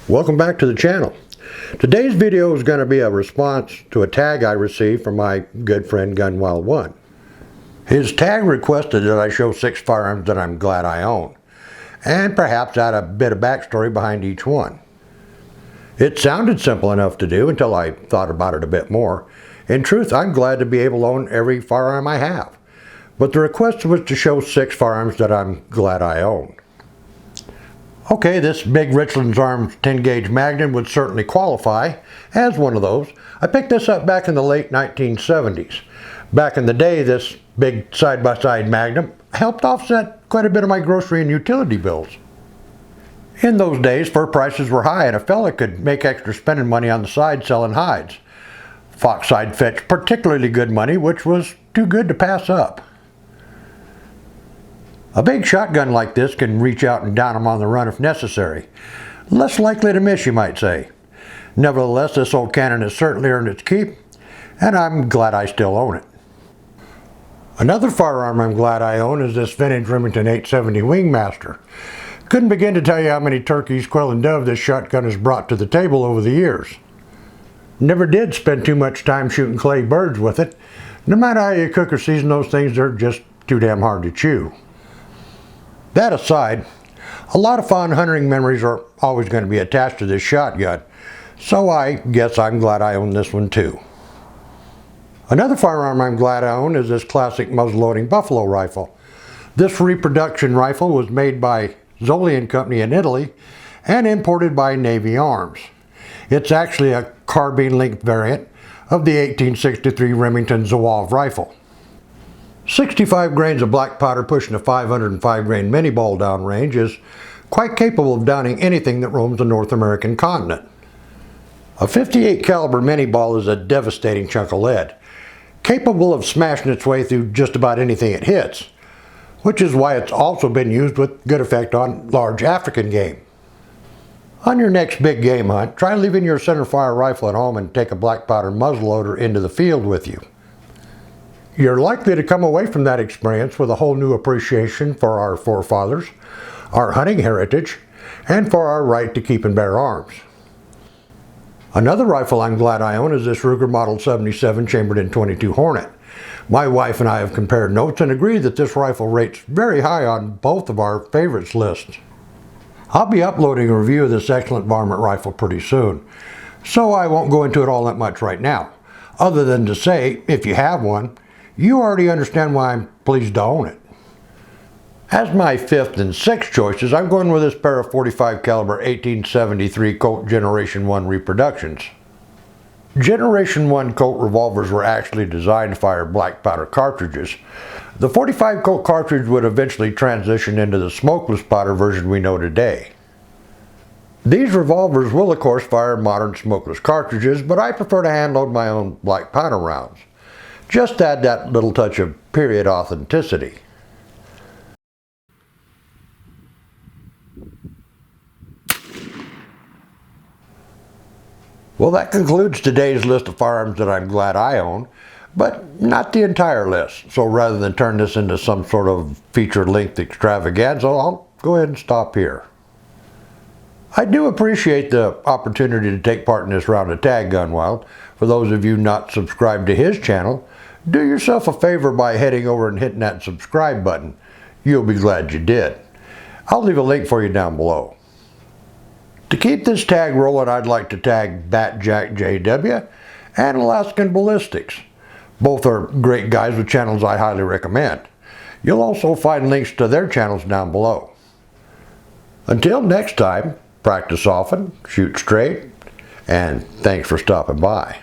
Welcome back to the channel. Today's video is going to be a response to a tag I received from my good friend Gunwild1. His tag requested that I show 6 firearms that I'm glad I own, and perhaps add a bit of backstory behind each one. It sounded simple enough to do until I thought about it a bit more. In truth, I'm glad to be able to own every firearm I have, but the request was to show 6 firearms that I'm glad I own. Okay, this big Richland's Arms 10 gauge Magnum would certainly qualify as one of those. I picked this up back in the late 1970s. Back in the day, this big side-by-side Magnum helped offset quite a bit of my grocery and utility bills. In those days, fur prices were high and a fella could make extra spending money on the side selling hides. Fox hide fetched particularly good money, which was too good to pass up. A big shotgun like this can reach out and down them on the run if necessary. Less likely to miss, you might say. Nevertheless, this old cannon has certainly earned its keep, and I'm glad I still own it. Another firearm I'm glad I own is this vintage Remington 870 Wingmaster. Couldn't begin to tell you how many turkeys, quail, and dove this shotgun has brought to the table over the years. Never did spend too much time shooting clay birds with it. No matter how you cook or season those things, they're just too damn hard to chew. That aside, a lot of fond hunting memories are always going to be attached to this shotgun, so I guess I'm glad I own this one too. Another firearm I'm glad I own is this classic muzzleloading buffalo rifle. This reproduction rifle was made by Zoli & Company in Italy and imported by Navy Arms. It's actually a carbine-linked variant of the 1863 Remington Zouave rifle. 65 grains of black powder pushing a 505 grain mini ball down range is quite capable of downing anything that roams the North American continent. A 58 caliber mini ball is a devastating chunk of lead, capable of smashing its way through just about anything it hits, which is why it's also been used with good effect on large African game. On your next big game hunt, try leaving your centerfire rifle at home and take a black powder muzzleloader into the field with you. You're likely to come away from that experience with a whole new appreciation for our forefathers, our hunting heritage, and for our right to keep and bear arms. Another rifle I'm glad I own is this Ruger Model 77 chambered in .22 Hornet. My wife and I have compared notes and agree that this rifle rates very high on both of our favorites lists. I'll be uploading a review of this excellent varmint rifle pretty soon, so I won't go into it all that much right now, other than to say, if you have one, you already understand why I'm pleased to own it. As my 5th and 6th choices, I'm going with this pair of 45 caliber 1873 Colt Generation 1 reproductions. Generation 1 Colt revolvers were actually designed to fire black powder cartridges. The 45 Colt cartridge would eventually transition into the smokeless powder version we know today. These revolvers will of course fire modern smokeless cartridges, but I prefer to hand load my own black powder rounds. Just add that little touch of period authenticity. Well, that concludes today's list of firearms that I'm glad I own, but not the entire list. So rather than turn this into some sort of feature-length extravaganza, I'll go ahead and stop here. I do appreciate the opportunity to take part in this round of Tag Gunwild. For those of you not subscribed to his channel, do yourself a favor by heading over and hitting that subscribe button. You'll be glad you did. I'll leave a link for you down below. To keep this tag rolling, I'd like to tag Batjack JW and Alaskan Ballistics. Both are great guys with channels I highly recommend. You'll also find links to their channels down below. Until next time, practice often, shoot straight, and thanks for stopping by.